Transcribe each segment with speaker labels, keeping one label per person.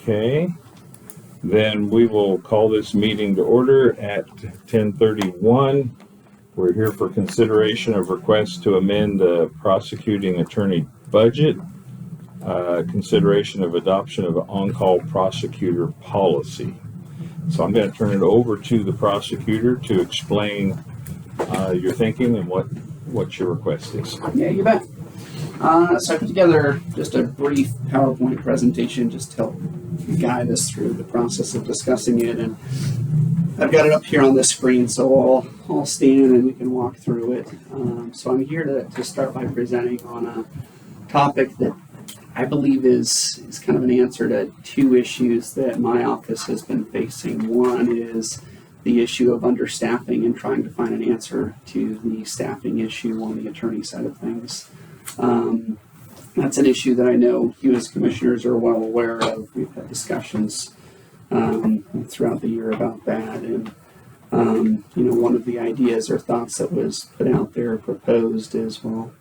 Speaker 1: Okay, then we will call this meeting to order at 10:31. We're here for consideration of requests to amend the prosecuting attorney budget, consideration of adoption of on-call prosecutor policy. So I'm going to turn it over to the prosecutor to explain your thinking and what your request is.
Speaker 2: Yeah, you bet. So I put together just a brief PowerPoint presentation just to help guide us through the process of discussing it, and I've got it up here on this screen, so I'll stand and we can walk through it. So I'm here to start by presenting on a topic that I believe is kind of an answer to two issues that my office has been facing. One is the issue of understaffing and trying to find an answer to the staffing issue on the attorney side of things. That's an issue that I know you as commissioners are well aware of. We've had discussions throughout the year about that, and one of the ideas or thoughts that was put out there, proposed, is, well,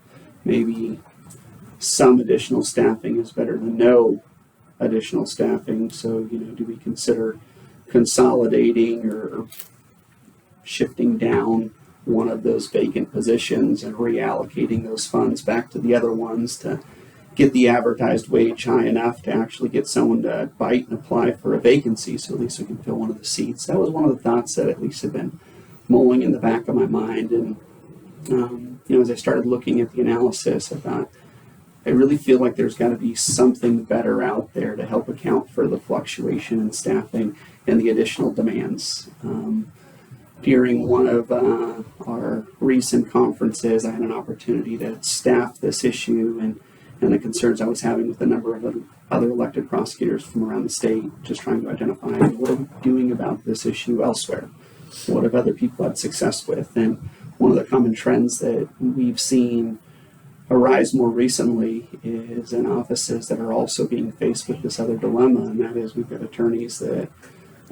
Speaker 2: maybe some additional staffing is better than no additional staffing. So, do we consider consolidating or shifting down one of those vacant positions and reallocating those funds back to the other ones to get the advertised wage high enough to actually get someone to bite and apply for a vacancy, so at least we can fill one of the seats. That was one of the thoughts that at least had been mulling in the back of my mind. And as I started looking at the analysis, I thought, I really feel like there's got to be something better out there to help account for the fluctuation in staffing and the additional demands. During one of our recent conferences, I had an opportunity to staff this issue and the concerns I was having with a number of other elected prosecutors from around the state, just trying to identify what are we doing about this issue elsewhere? What have other people had success with? And one of the common trends that we've seen arise more recently is in offices that are also being faced with this other dilemma, and that is we've got attorneys that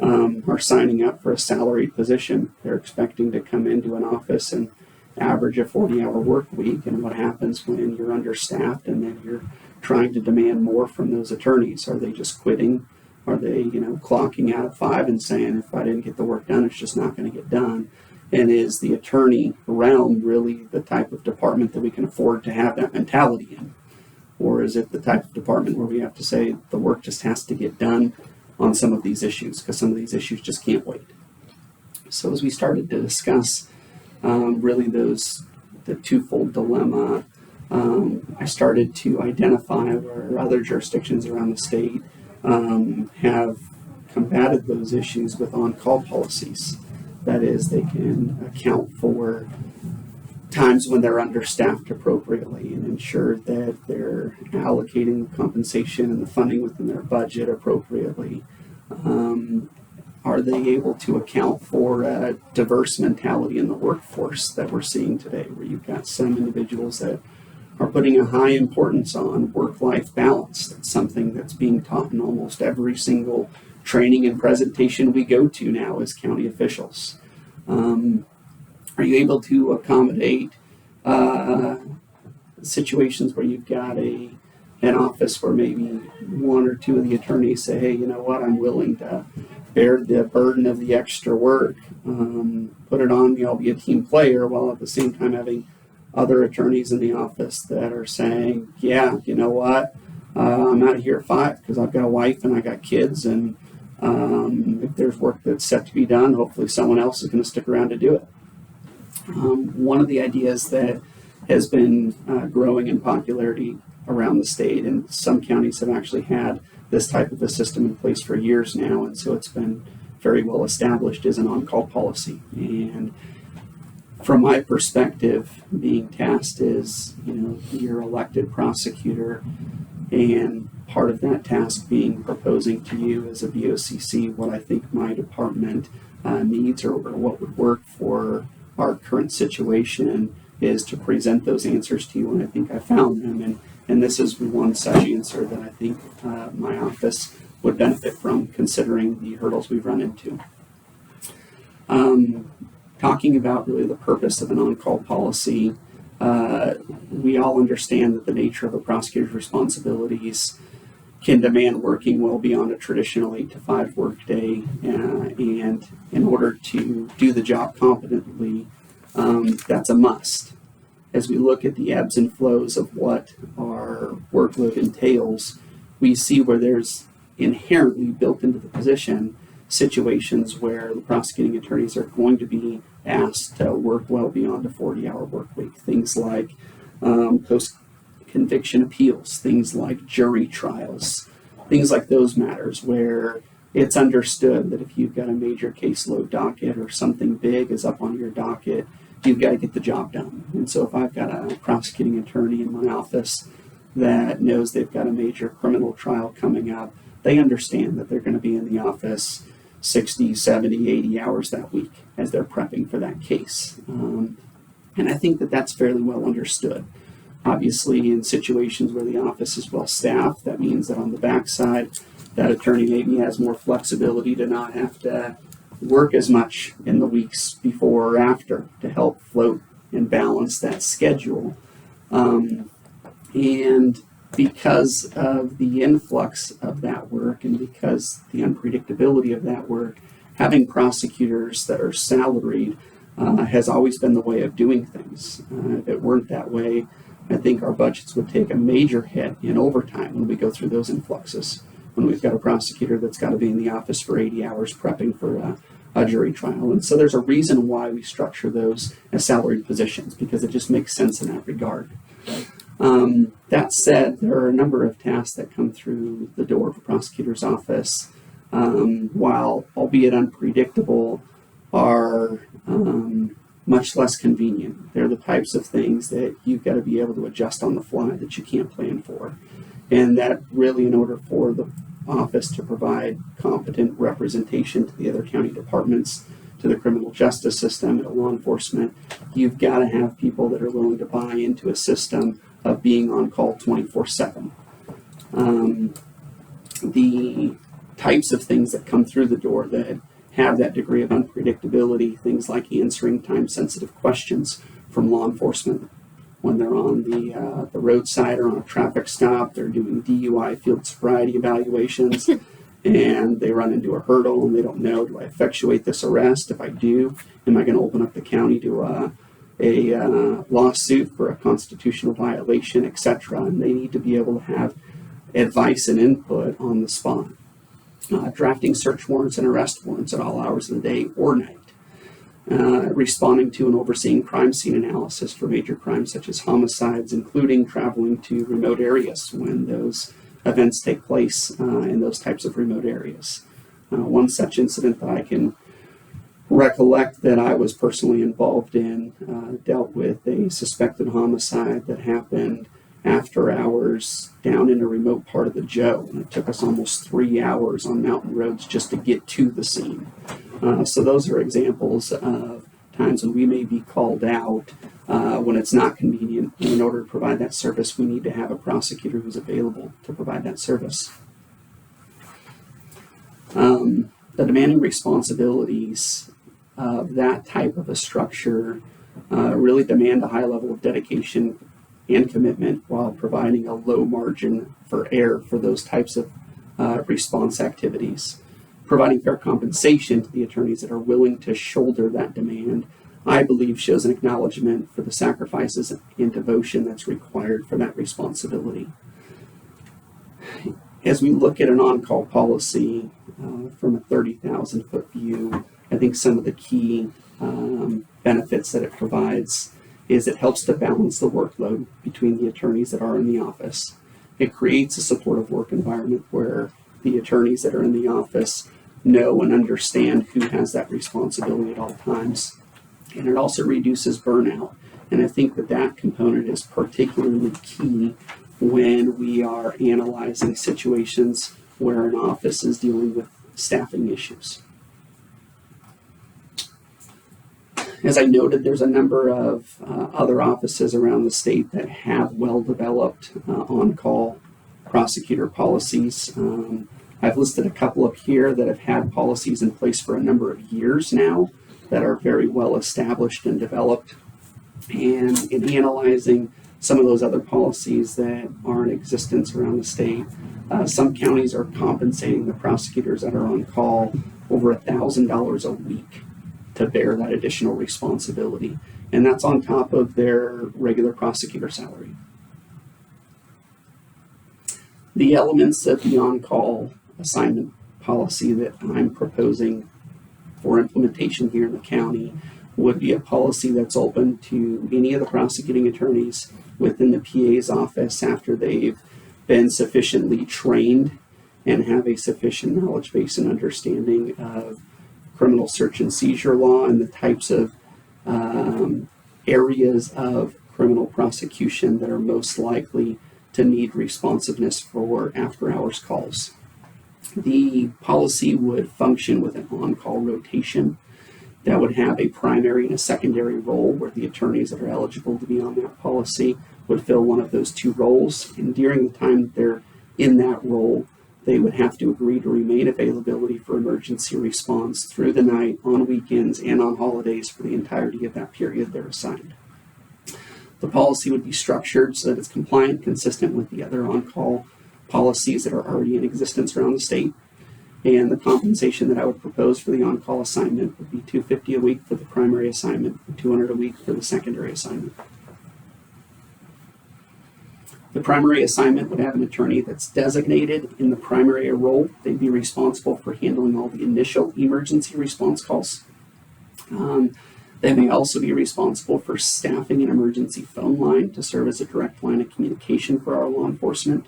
Speaker 2: are signing up for a salaried position. They're expecting to come into an office and average a 40-hour work week, and what happens when you're understaffed and then you're trying to demand more from those attorneys? Are they just quitting? Are they clocking out at 5 and saying, if I didn't get the work done, it's just not going to get done? And is the attorney realm really the type of department that we can afford to have that mentality in? Or is it the type of department where we have to say the work just has to get done on some of these issues, because some of these issues just can't wait? So as we started to discuss really the twofold dilemma, I started to identify where other jurisdictions around the state have combated those issues with on-call policies. That is, they can account for times when they're understaffed appropriately and ensure that they're allocating the compensation and the funding within their budget appropriately. Are they able to account for a diverse mentality in the workforce that we're seeing today, where you've got some individuals that are putting a high importance on work-life balance? That's something that's being taught in almost every single training and presentation we go to now as county officials. Are you able to accommodate situations where you've got an office where maybe one or two of the attorneys say, hey, you know what, I'm willing to bear the burden of the extra work, put it on me, I'll be a team player, while at the same time having other attorneys in the office that are saying, yeah, you know what, I'm out of here at 5 because I've got a wife and I got kids, and if there's work that's set to be done, hopefully someone else is going to stick around to do it. One of the ideas that has been growing in popularity around the state, and some counties have actually had this type of a system in place for years now, and so it's been very well established, is an on-call policy. And from my perspective, being tasked as your elected prosecutor, and part of that task being proposing to you as a BOCC what I think my department needs or what would work for our current situation, is to present those answers to you, and I think I found them. And this is one such answer that I think my office would benefit from, considering the hurdles we've run into. Talking about really the purpose of an on-call policy, we all understand that the nature of a prosecutor's responsibilities can demand working well beyond a traditional 8 to 5 workday, and in order to do the job competently, that's a must. As we look at the ebbs and flows of what our workload entails, we see where there's inherently built into the position situations where the prosecuting attorneys are going to be asked to work well beyond a 40-hour work week. Things like post-conviction appeals, things like jury trials, things like those matters where it's understood that if you've got a major caseload docket or something big is up on your docket, you've got to get the job done. And so if I've got a prosecuting attorney in my office that knows they've got a major criminal trial coming up, they understand that they're going to be in the office 60, 70, 80 hours that week as they're prepping for that case. And I think that that's fairly well understood. Obviously, in situations where the office is well staffed, that means that on the backside, that attorney maybe has more flexibility to not have to work as much in the weeks before or after to help float and balance that schedule. And because of the influx of that work and because the unpredictability of that work, having prosecutors that are salaried has always been the way of doing things. If it weren't that way, I think our budgets would take a major hit in overtime when we go through those influxes. When we've got a prosecutor that's got to be in the office for 80 hours prepping for a jury trial. And so there's a reason why we structure those as salaried positions, because it just makes sense in that regard. That said, there are a number of tasks that come through the door of a prosecutor's office, while albeit unpredictable, are much less convenient. They're the types of things that you've got to be able to adjust on the fly that you can't plan for. And that really, in order for the office to provide competent representation to the other county departments, to the criminal justice system, and to law enforcement, you've got to have people that are willing to buy into a system of being on call 24/7. The types of things that come through the door that have that degree of unpredictability, things like answering time-sensitive questions from law enforcement when they're on the roadside or on a traffic stop, they're doing DUI field sobriety evaluations, and they run into a hurdle and they don't know, do I effectuate this arrest? If I do, am I going to open up the county to a lawsuit for a constitutional violation, etc.? And they need to be able to have advice and input on the spot. Drafting search warrants and arrest warrants at all hours of the day or night. Responding to and overseeing crime scene analysis for major crimes such as homicides, including traveling to remote areas when those events take place in those types of remote areas. One such incident that I can recollect that I was personally involved in dealt with a suspected homicide that happened after hours down in a remote part of the Joe. And it took us almost 3 hours on mountain roads just to get to the scene. So those are examples of times when we may be called out when it's not convenient. And in order to provide that service, we need to have a prosecutor who's available to provide that service. The demanding responsibilities of that type of a structure really demand a high level of dedication and commitment while providing a low margin for error for those types of response activities. Providing fair compensation to the attorneys that are willing to shoulder that demand, I believe, shows an acknowledgement for the sacrifices and devotion that's required for that responsibility. As we look at an on-call policy from a 30,000-foot view, I think some of the key benefits that it provides is it helps to balance the workload between the attorneys that are in the office. It creates a supportive work environment where the attorneys that are in the office know and understand who has that responsibility at all times. And it also reduces burnout. And I think that that component is particularly key when we are analyzing situations where an office is dealing with staffing issues. As I noted, there's a number of other offices around the state that have well-developed on-call prosecutor policies. I've listed a couple up here that have had policies in place for a number of years now that are very well established and developed. And in analyzing some of those other policies that are in existence around the state. Some counties are compensating the prosecutors that are on call over $1,000 a week to bear that additional responsibility. And that's on top of their regular prosecutor salary. The elements of the on-call assignment policy that I'm proposing for implementation here in the county would be a policy that's open to any of the prosecuting attorneys within the PA's office after they've been sufficiently trained and have a sufficient knowledge base and understanding of criminal search and seizure law and the types of areas of criminal prosecution that are most likely to need responsiveness for after-hours calls. The policy would function with an on-call rotation that would have a primary and a secondary role where the attorneys that are eligible to be on that policy would fill one of those two roles. And during the time that they're in that role, they would have to agree to remain availability for emergency response through the night, on weekends, and on holidays for the entirety of that period they're assigned. The policy would be structured so that it's compliant, consistent with the other on-call policies that are already in existence around the state. And the compensation that I would propose for the on-call assignment would be $250 a week for the primary assignment and $200 a week for the secondary assignment. The primary assignment would have an attorney that's designated in the primary role. They'd be responsible for handling all the initial emergency response calls. They may also be responsible for staffing an emergency phone line to serve as a direct line of communication for our law enforcement.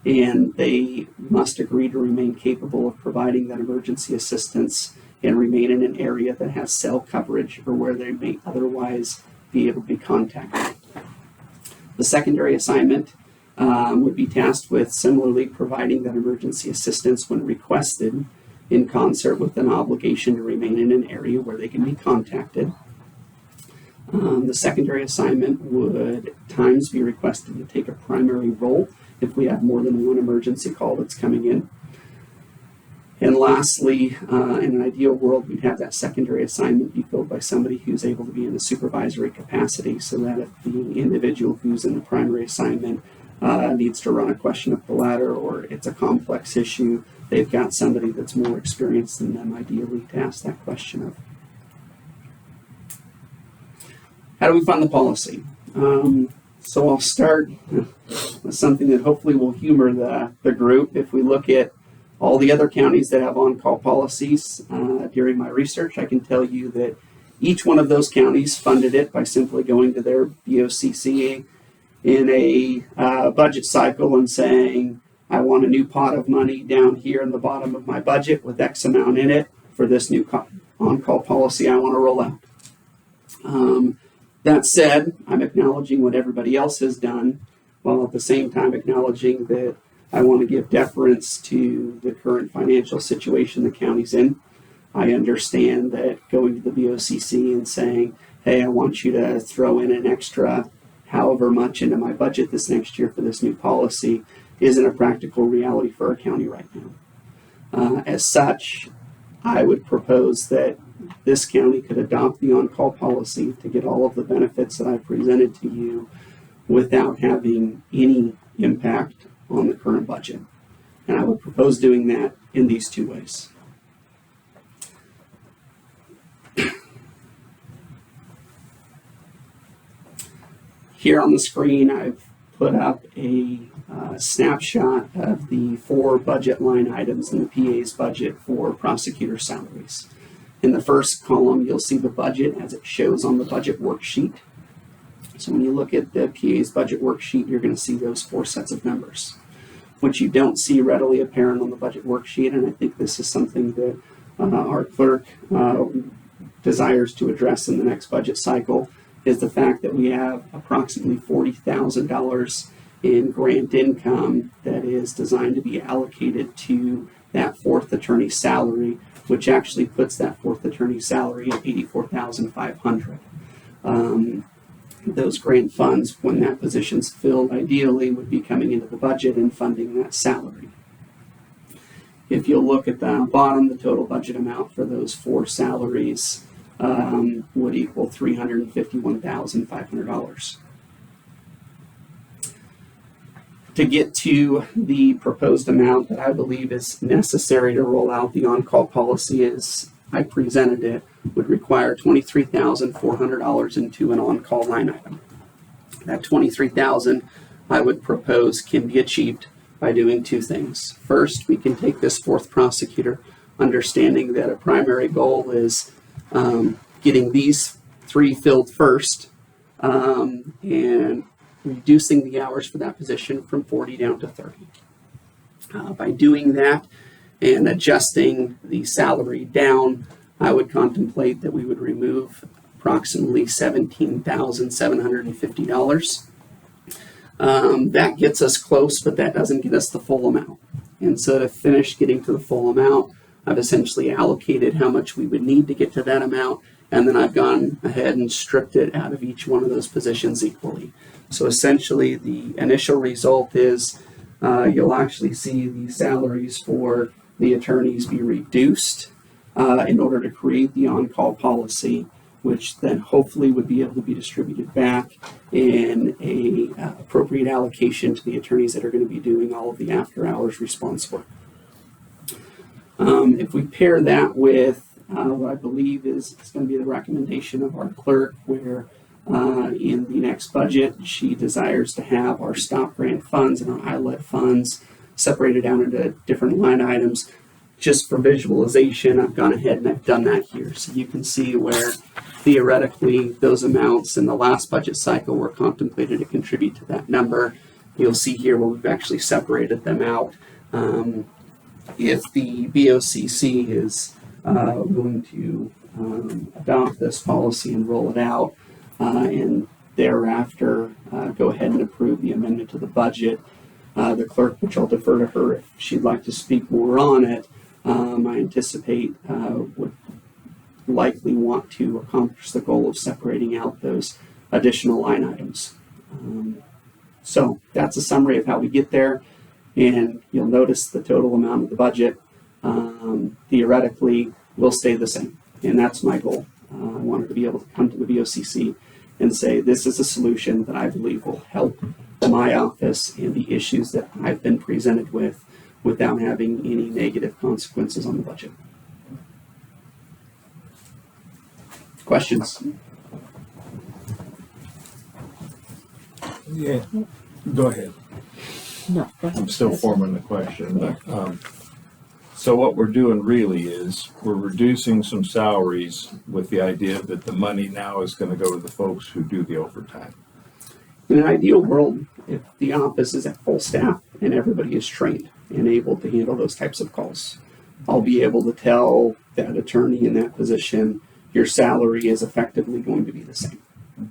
Speaker 2: And they must agree to remain capable of providing that emergency assistance and remain in an area that has cell coverage or where they may otherwise be able to be contacted. The secondary assignment would be tasked with similarly providing that emergency assistance when requested in concert with an obligation to remain in an area where they can be contacted. The secondary assignment would at times be requested to take a primary role if we have more than one emergency call that's coming in. And lastly, in an ideal world, we'd have that secondary assignment be filled by somebody who's able to be in a supervisory capacity so that if the individual who's in the primary assignment needs to run a question up the ladder or it's a complex issue, they've got somebody that's more experienced than them ideally to ask that question of. How do we fund the policy? So I'll start with something that hopefully will humor the group. If we look at all the other counties that have on-call policies, during my research, I can tell you that each one of those counties funded it by simply going to their BOCC in a budget cycle and saying, I want a new pot of money down here in the bottom of my budget with X amount in it for this new on-call policy I want to roll out. That said, I'm acknowledging what everybody else has done, while at the same time acknowledging that I want to give deference to the current financial situation the county's in. I understand that going to the BOCC and saying, hey, I want you to throw in an extra however much into my budget this next year for this new policy isn't a practical reality for our county right now. As such, I would propose that this county could adopt the on-call policy to get all of the benefits that I presented to you without having any impact on the current budget. And I would propose doing that in these two ways. Here on the screen, I've put up a snapshot of the 4 budget line items in the PA's budget for prosecutor salaries. In the first column, you'll see the budget as it shows on the budget worksheet. So when you look at the PA's budget worksheet, you're going to see those 4 sets of numbers. What you don't see readily apparent on the budget worksheet, and I think this is something that our clerk desires to address in the next budget cycle, is the fact that we have approximately $40,000 in grant income that is designed to be allocated to that 4th attorney salary, which actually puts that 4th attorney salary at $84,500. Those grant funds, when that position's filled, ideally would be coming into the budget and funding that salary. If you'll look at the bottom, the total budget amount for those 4 salaries would equal $351,500. To get to the proposed amount that I believe is necessary to roll out the on-call policy as I presented it would require $23,400 into an on-call line item. That $23,000 I would propose can be achieved by doing two things. First, we can take this fourth prosecutor, understanding that a primary goal is getting these three filled first, and reducing the hours for that position from 40 down to 30. By doing that and adjusting the salary down, I would contemplate that we would remove approximately $17,750. That gets us close, but that doesn't get us the full amount. And so to finish getting to the full amount, I've essentially allocated how much we would need to get to that amount, and then I've gone ahead and stripped it out of each one of those positions equally. So essentially the initial result is you'll actually see the salaries for the attorneys be reduced in order to create the on-call policy, which then hopefully would be able to be distributed back in a appropriate allocation to the attorneys that are going to be doing all of the after-hours response work. If we pair that with what I believe is going to be the recommendation of our clerk, where in the next budget she desires to have our stop grant funds and our ILET funds separated down into different line items. Just for visualization, I've gone ahead and I've done that here. So you can see where theoretically those amounts in the last budget cycle were contemplated to contribute to that number. You'll see here where we've actually separated them out. If the BOCC is willing to adopt this policy and roll it out, and thereafter go ahead and approve the amendment to the budget, the clerk, which I'll defer to her if she'd like to speak more on it, I anticipate would likely want to accomplish the goal of separating out those additional line items. So that's a summary of how we get there, and you'll notice the total amount of the budget theoretically will stay the same, and that's my goal. I wanted to be able to come to the BOCC and say this is a solution that I believe will help my office and the issues that I've been presented with without having any negative consequences on the budget. Questions?
Speaker 3: Yeah, go ahead.
Speaker 4: No,
Speaker 1: I'm still forming the question. But, so what we're doing really is we're reducing some salaries with the idea that the money now is going to go to the folks who do the overtime.
Speaker 2: In an ideal world, if the office is at full staff and everybody is trained and able to handle those types of calls, I'll be able to tell that attorney in that position, your salary is effectively going to be the same.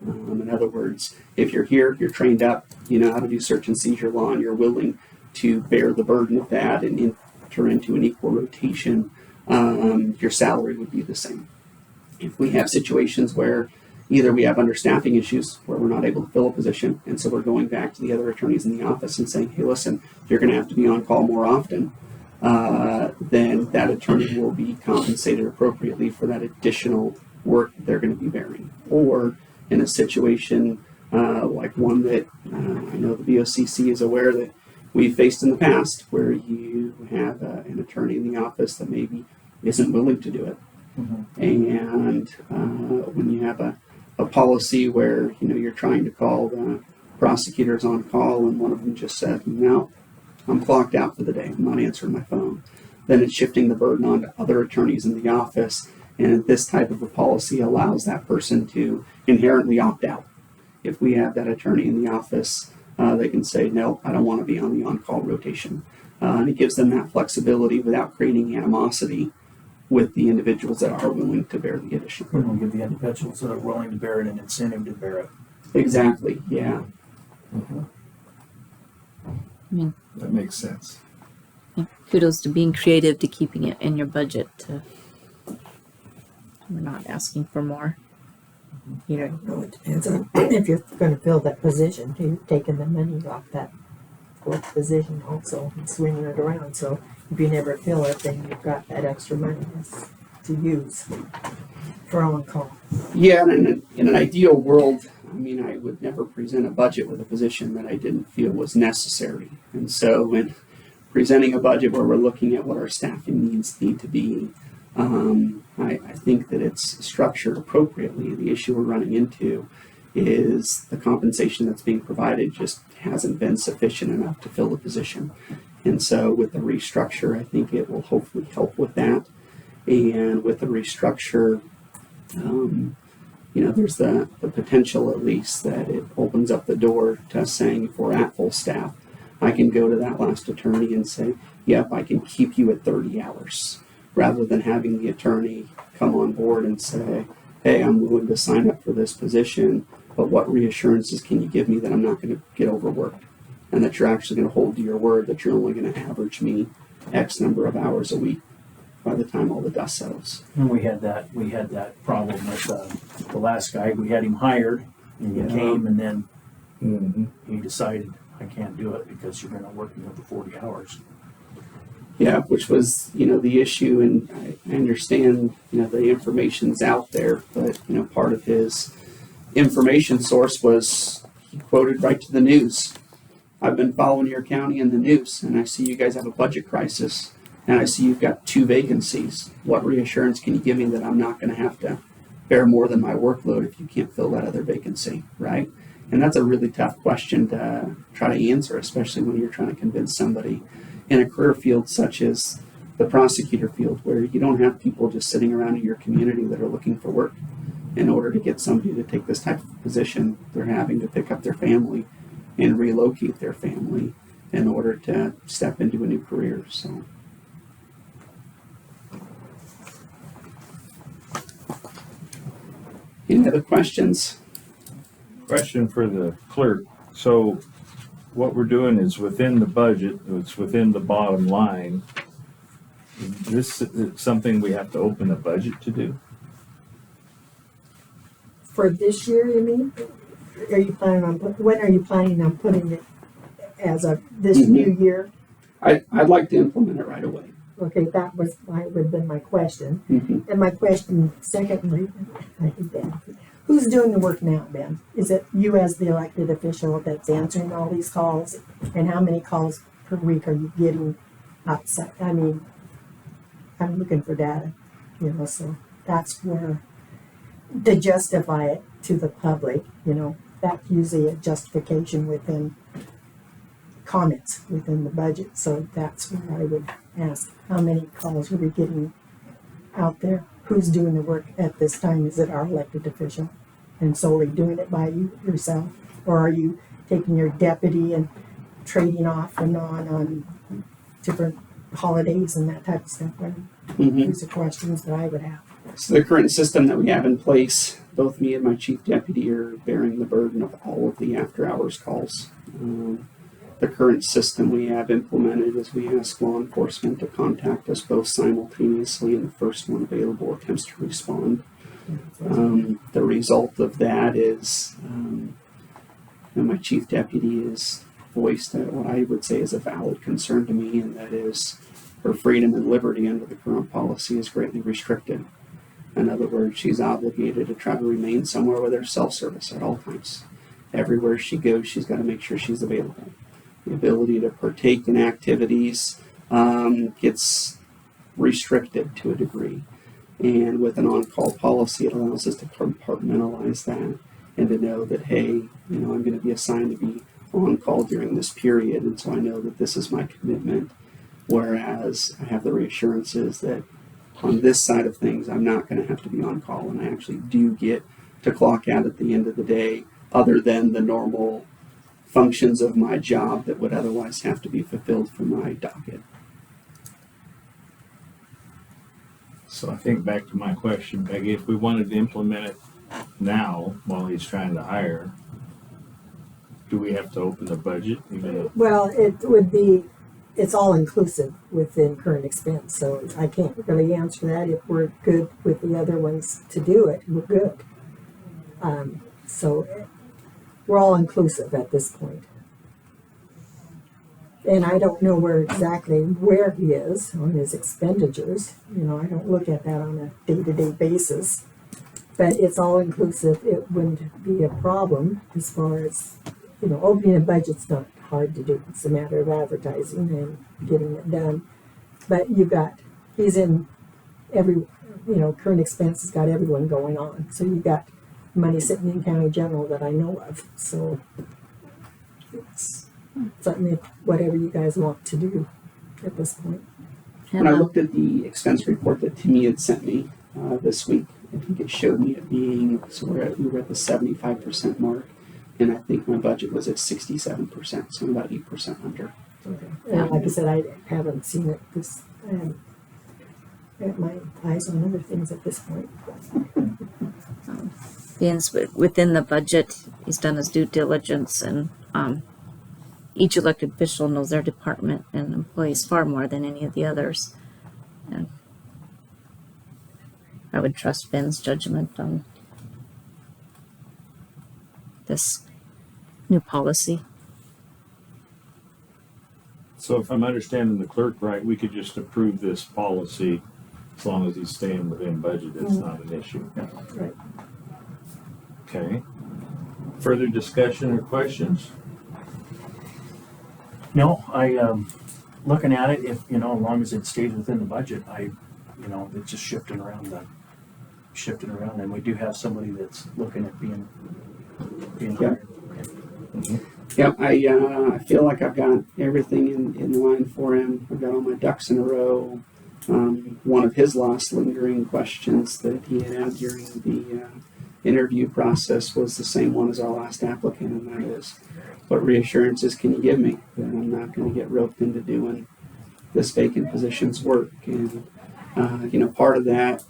Speaker 2: In other words, if you're here, you're trained up, you know how to do search and seizure law, and you're willing to bear the burden of that and enter into an equal rotation, your salary would be the same. If we have situations where either we have understaffing issues where we're not able to fill a position, and so we're going back to the other attorneys in the office and saying, hey, listen, you're going to have to be on call more often, then that attorney will be compensated appropriately for that additional work that they're going to be bearing. Or in a situation like one that I know the BOCC is aware that we've faced in the past, where you have an attorney in the office that maybe isn't willing to do it. Mm-hmm. And when you have a policy where you're trying to call the prosecutors on call and one of them just said, no, I'm clocked out for the day, I'm not answering my phone, then it's shifting the burden on to other attorneys in the office. And this type of a policy allows that person to inherently opt out. If we have that attorney in the office, they can say, no, I don't want to be on the on-call rotation. And it gives them that flexibility without creating animosity with the individuals that are willing to bear the additional burden.
Speaker 3: We'll give the individuals that are willing to bear it an incentive to bear it.
Speaker 2: Exactly, yeah.
Speaker 1: Mm-hmm.
Speaker 4: I mean,
Speaker 1: That makes sense.
Speaker 4: kudos to being creative to keeping it in your budget. We're not asking for more.
Speaker 5: No, it depends on if you're going to fill that position. You're taking the money off that fourth position also and swinging it around. So if you never fill it, then you've got that extra money to use for on call.
Speaker 2: Yeah, and in an ideal world, I mean, I would never present a budget with a position that I didn't feel was necessary. And so when presenting a budget where we're looking at what our staffing needs need to be, I think that it's structured appropriately. The issue we're running into is the compensation that's being provided just hasn't been sufficient enough to fill the position. And so with the restructure, I think it will hopefully help with that. And with the restructure, there's the potential at least that it opens up the door to us saying if we're at full staff, I can go to that last attorney and say, yep, I can keep you at 30 hours, rather than having the attorney come on board and say, hey, I'm willing to sign up for this position, but what reassurances can you give me that I'm not going to get overworked and that you're actually going to hold to your word that you're only going to average me X number of hours a week by the time all the dust settles.
Speaker 3: And we had that problem with the last guy. We had him hired, and he came, and then he decided, I can't do it because you're going to work me over 40 hours.
Speaker 2: Yeah, which was, the issue, and I understand, the information's out there, but, part of his information source was he quoted right to the news. I've been following your county in the news, and I see you guys have a budget crisis, and I see you've got 2 vacancies. What reassurance can you give me that I'm not going to have to bear more than my workload if you can't fill that other vacancy, right? And that's a really tough question to try to answer, especially when you're trying to convince somebody in a career field such as the prosecutor field, where you don't have people just sitting around in your community that are looking for work. In order to get somebody to take this type of position, they're having to pick up their family and relocate their family in order to step into a new career. So, any other questions?
Speaker 1: Question for the clerk. So what we're doing is within the budget, it's within the bottom line. This is something we have to open a budget to do?
Speaker 5: For this year, you mean? Are you planning on, when are you planning on putting it as of this new year?
Speaker 2: I'd like to implement it right away.
Speaker 5: Okay, that would have been my question.
Speaker 2: Mm-hmm.
Speaker 5: And my question, secondly, I hate that. Who's doing the work now, Ben? Is it you as the elected official that's answering all these calls? And how many calls per week are you getting outside? I mean, I'm looking for data, so that's where, to justify it to the public, that's usually a justification within comments within the budget. So that's where I would ask, how many calls are we getting out there? Who's doing the work at this time? Is it our elected official and solely doing it by yourself? Or are you taking your deputy and trading off and on different holidays and that type of stuff? These are questions that I would have.
Speaker 2: So the current system that we have in place, both me and my chief deputy are bearing the burden of all of the after hours calls. The current system we have implemented is we ask law enforcement to contact us both simultaneously, and the first one available attempts to respond. The result of that is my chief deputy has voiced what I would say is a valid concern to me, and that is her freedom and liberty under the current policy is greatly restricted. In other words, she's obligated to try to remain somewhere with her self-service at all times. Everywhere she goes, she's got to make sure she's available. The ability to partake in activities gets restricted to a degree. And with an on-call policy, it allows us to compartmentalize that and to know that, hey, I'm going to be assigned to be on call during this period, and so I know that this is my commitment. Whereas I have the reassurances that on this side of things, I'm not going to have to be on call, and I actually do get to clock out at the end of the day, other than the normal functions of my job that would otherwise have to be fulfilled from my docket.
Speaker 1: So I think back to my question, Peggy, if we wanted to implement it now while he's trying to hire, do we have to open the budget?
Speaker 5: Well, it would be, it's all inclusive within current expense, so I can't really answer that. If we're good with the other ones to do it, we're good. So we're all inclusive at this point. And I don't know where he is on his expenditures. I don't look at that on a day-to-day basis. but it's all inclusive. It wouldn't be a problem as far as, opening a budget's not hard to do. It's a matter of advertising and getting it done. But he's in every, current expense has got everyone going on. So you got money sitting in county general that I know of. So it's something, whatever you guys want to do at this point.
Speaker 2: When I
Speaker 4: Hannah,
Speaker 2: looked at the expense report that Timmy had sent me this week, I think it showed me it being, so we were at the 75% mark, and I think my budget was at 67%, so I'm about 8% under.
Speaker 5: And like I said, I haven't seen it because I haven't got my eyes on other things at this point.
Speaker 4: Dan's within the budget. He's done his due diligence, and each elected official knows their department and employees far more than any of the others. And I would trust Ben's judgment on this new policy.
Speaker 1: So if I'm understanding the clerk right, we could just approve this policy as long as he's staying within budget. It's not an issue.
Speaker 5: Right.
Speaker 1: Okay. Further discussion or questions?
Speaker 3: No, looking at it, if, as long as it stays within the budget, it's just shifting around, and we do have somebody that's looking at being
Speaker 2: Yeah.
Speaker 3: hired.
Speaker 2: Yeah, I feel like I've got everything in line for him. I've got all my ducks in a row. One of his last lingering questions that he had during the interview process was the same one as our last applicant, and that is, what reassurances can you give me that I'm not going to get roped into doing this vacant position's work? And, part of that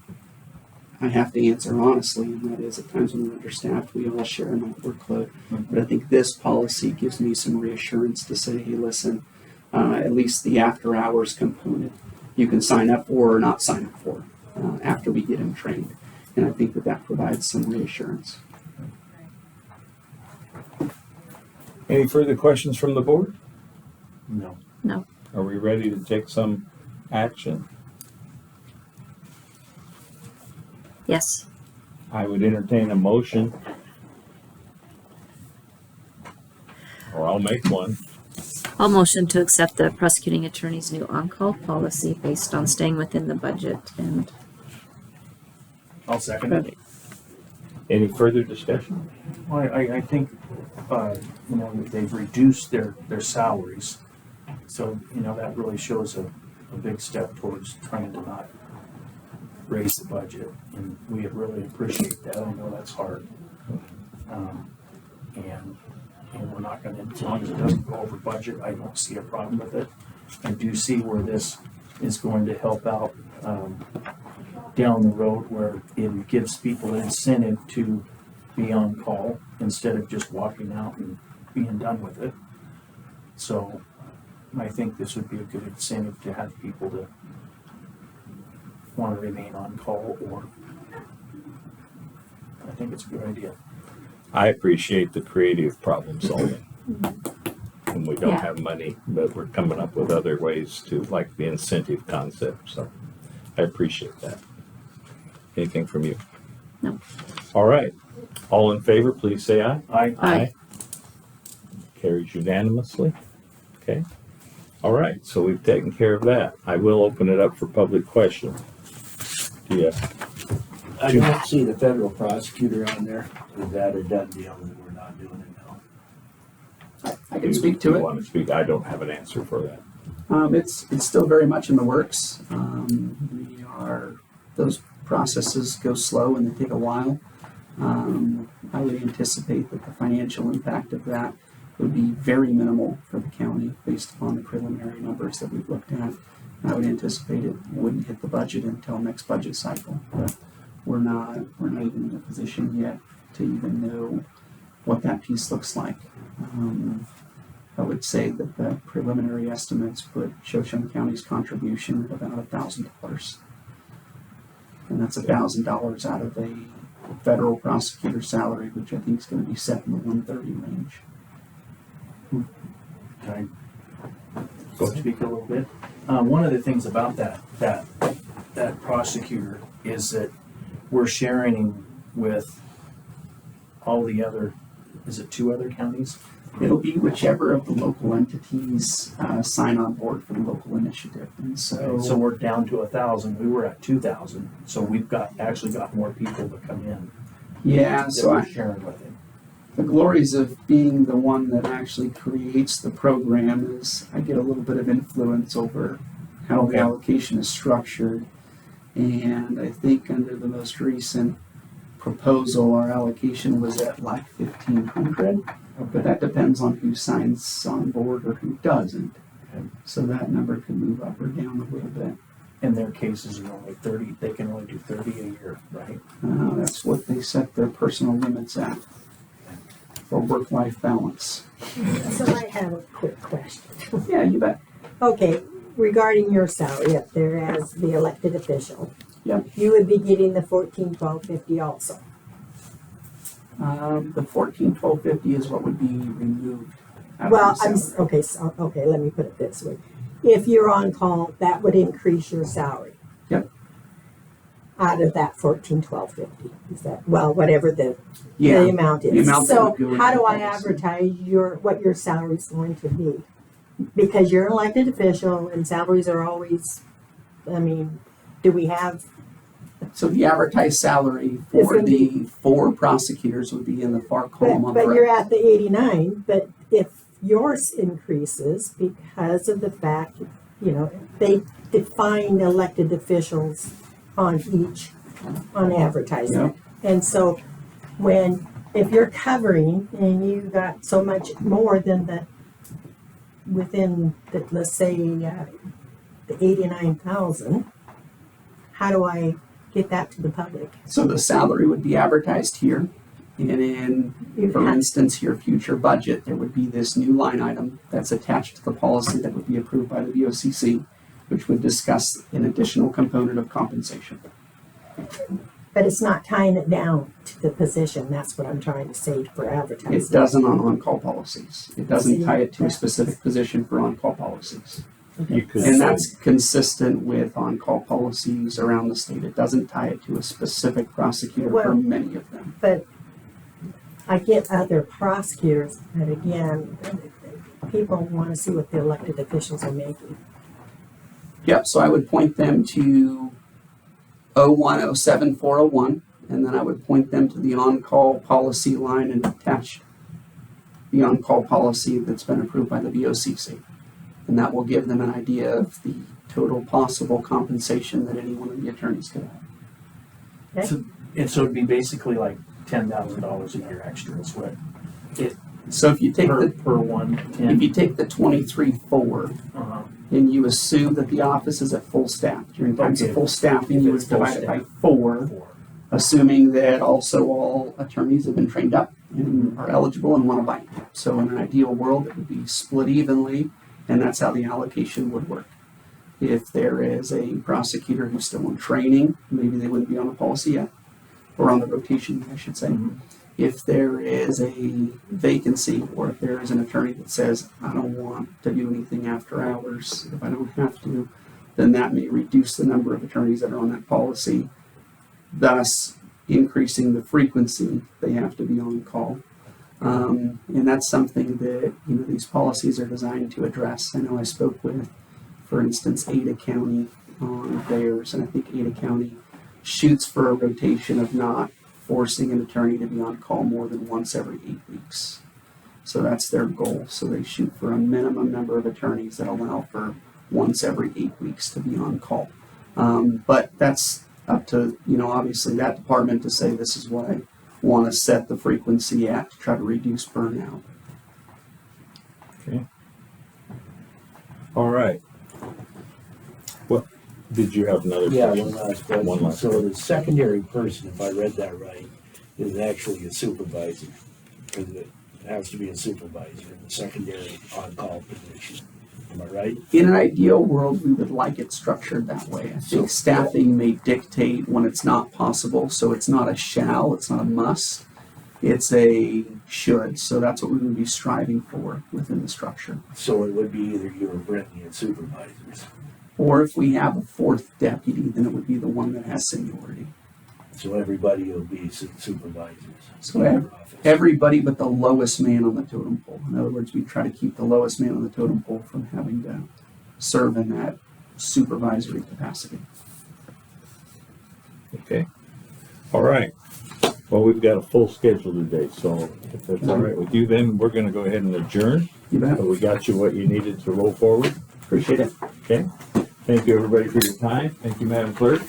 Speaker 2: I have to answer honestly, and that is at times when we're understaffed, we all share in that workload. But I think this policy gives me some reassurance to say, hey, listen, at least the after hours component, you can sign up for or not sign up for after we get him trained. And I think that provides some reassurance.
Speaker 1: Any further questions from the board?
Speaker 3: No.
Speaker 4: No.
Speaker 1: Are we ready to take some action?
Speaker 4: Yes.
Speaker 1: I would entertain a motion. Or I'll make one.
Speaker 4: I'll motion to accept the prosecuting attorney's new on-call policy based on staying within the budget and
Speaker 3: I'll second it.
Speaker 1: Any further discussion?
Speaker 3: Well, I think, they've reduced their salaries. So, that really shows a big step towards trying to not raise the budget. And we really appreciate that. I know that's hard. And we're not going to, as long as it doesn't go over budget, I don't see a problem with it. I do see where this is going to help out down the road, where it gives people an incentive to be on call instead of just walking out and being done with it. So I think this would be a good incentive to have people to want to remain on call, or I think it's a good idea.
Speaker 1: I appreciate the creative problem solving. And we don't
Speaker 4: Yeah.
Speaker 1: have money, but we're coming up with other ways to, like the incentive concept. So I appreciate that. Anything from you?
Speaker 4: No.
Speaker 1: All right. All in favor, please say aye.
Speaker 4: Aye.
Speaker 1: Carries unanimously. Okay. All right. So we've taken care of that. I will open it up for public question. Yeah.
Speaker 6: I don't see the federal prosecutor on there. Is that a done deal that we're not doing it now?
Speaker 2: I can speak to
Speaker 1: You
Speaker 2: it.
Speaker 1: want to speak? I don't have an answer for that.
Speaker 2: It's still very much in the works. Those processes go slow and they take a while. I would anticipate that the financial impact of that would be very minimal for the county based upon the preliminary numbers that we've looked at. I would anticipate it wouldn't hit the budget until next budget cycle. But we're not even in a position yet to even know what that piece looks like. I would say that the preliminary estimates put Shoshone County's contribution at about $1,000. And that's $1,000 out of a federal prosecutor salary, which I think is going to be set in the 130 range.
Speaker 3: Can I speak a little bit? One of the things about that prosecutor is that we're sharing with all the other, is it 2 other counties?
Speaker 2: It'll be whichever of the local entities sign on board for the local initiative. And
Speaker 3: So we're down to 1,000. We were at 2,000. So we've actually got more people to come in.
Speaker 2: yeah,
Speaker 3: that
Speaker 2: so
Speaker 3: we're sharing with him.
Speaker 2: the glories of being the one that actually creates the program is I get a little bit of influence over how the
Speaker 3: Okay.
Speaker 2: allocation is structured. And I think under the most recent proposal, our allocation was at like 1,500, but that depends on who signs on board or who doesn't.
Speaker 3: Okay.
Speaker 2: So that number could move up or down a little bit.
Speaker 3: In their cases are only 30. They can only do 30 a year, right?
Speaker 2: That's what they set their personal limits at for work-life balance.
Speaker 5: So I have a quick question.
Speaker 2: Yeah, you bet.
Speaker 5: Okay, regarding your salary up there as the elected official.
Speaker 2: Yep.
Speaker 5: You would be getting the 14,1250 also.
Speaker 2: The 14,1250 is what would be removed. out of
Speaker 5: Well,
Speaker 2: the salary.
Speaker 5: okay, let me put it this way. If you're on call, that would increase your salary.
Speaker 2: Yep.
Speaker 5: Out of that 14,1250. Is that, well, whatever the
Speaker 2: Yeah,
Speaker 5: amount is.
Speaker 2: the amount that
Speaker 5: So
Speaker 2: would go
Speaker 5: how
Speaker 2: into
Speaker 5: do I
Speaker 2: policy.
Speaker 5: advertise what your salary's going to be? Because you're an elected official and salaries are always, I mean, do we have,
Speaker 2: so the advertised salary
Speaker 5: It's
Speaker 2: for
Speaker 5: gonna be-
Speaker 2: the 4 prosecutors would be in the far column on the
Speaker 5: but
Speaker 2: right.
Speaker 5: you're at the 89, but if yours increases because of the fact, you know, they define elected officials on advertising.
Speaker 2: Yeah.
Speaker 5: And so if you're covering and you got so much more than let's say, the 89,000, how do I get that to the public?
Speaker 2: So the salary would be advertised here, and in,
Speaker 5: You
Speaker 2: for
Speaker 5: have-
Speaker 2: instance, your future budget, there would be this new line item that's attached to the policy that would be approved by the VOCC, which would discuss an additional component of compensation.
Speaker 5: But it's not tying it down to the position, that's what I'm trying to say for
Speaker 2: It
Speaker 5: advertising.
Speaker 2: doesn't on-call policies. It doesn't
Speaker 5: See,
Speaker 2: tie it to a
Speaker 5: that-
Speaker 2: specific position for on-call policies.
Speaker 1: You could
Speaker 2: And
Speaker 1: say-
Speaker 2: that's consistent with on-call policies around the state. It doesn't tie it to a specific prosecutor for
Speaker 5: Well-
Speaker 2: many of them.
Speaker 5: But I get other prosecutors, and again, people want to see what the elected officials are making.
Speaker 2: Yep, so I would point them to 0107401, and then I would point them to the on-call policy line and attach the on-call policy that's been approved by the VOCC. And that will give them an idea of the total possible compensation that any one of the attorneys could have.
Speaker 3: And so it'd be basically like $10,000 a year extra is what
Speaker 2: So if you take
Speaker 3: per
Speaker 2: the
Speaker 3: one
Speaker 2: if
Speaker 3: 10.
Speaker 2: you take the 23.4
Speaker 3: Uh-huh.
Speaker 2: and you assume that the office is at full staff, during times of
Speaker 3: Okay.
Speaker 2: full staffing,
Speaker 3: If
Speaker 2: you would
Speaker 3: it's full
Speaker 2: divide it by
Speaker 3: staff.
Speaker 2: 4,
Speaker 3: Four.
Speaker 2: assuming that also all attorneys have been trained up and are eligible and want to bite. So in an ideal world, it would be split evenly, and that's how the allocation would work. If there is a prosecutor who's still in training, maybe they wouldn't be on the policy yet, or on the rotation, I should say.
Speaker 3: Mhm.
Speaker 2: If there is a vacancy, or if there is an attorney that says, I don't want to do anything after hours, if I don't have to, then that may reduce the number of attorneys that are on that policy, thus increasing the frequency they have to be on call. And that's something that, these policies are designed to address. I know I spoke with, for instance, Ada County on theirs, and I think Ada County shoots for a rotation of not forcing an attorney to be on call more than once every 8 weeks. So that's their goal. So they shoot for a minimum number of attorneys that allow for once every 8 weeks to be on call. But that's up to, obviously that department to say this is what I want to set the frequency at to try to reduce burnout.
Speaker 1: All right. Well, did you have another
Speaker 6: Yeah,
Speaker 1: question?
Speaker 6: one last question.
Speaker 1: One last
Speaker 6: So the secondary person, if I read that right, is actually a supervisor. Because it has to be a supervisor in the secondary on-call position. Am I right?
Speaker 2: In an ideal world, we would like it structured that way. I think staffing may dictate when it's not possible, so it's not a shall, it's not a must. It's a should, so that's what we would be striving for within the structure.
Speaker 6: So it would be either you or Brittany as supervisors.
Speaker 2: Or if we have a 4th deputy, then it would be the one that has seniority.
Speaker 6: So everybody will be supervisors.
Speaker 2: So everybody but the lowest man on the totem pole. In other words, we try to keep the lowest man on the totem pole from having to serve in that supervisory capacity.
Speaker 1: Okay. All right. Well, we've got a full schedule today, so if that's all right with you, then we're gonna go ahead and adjourn.
Speaker 2: You bet.
Speaker 1: We got you what you needed to roll forward.
Speaker 2: Appreciate it.
Speaker 1: Okay. Thank you, everybody, for your time. Thank you, Madam Clerk.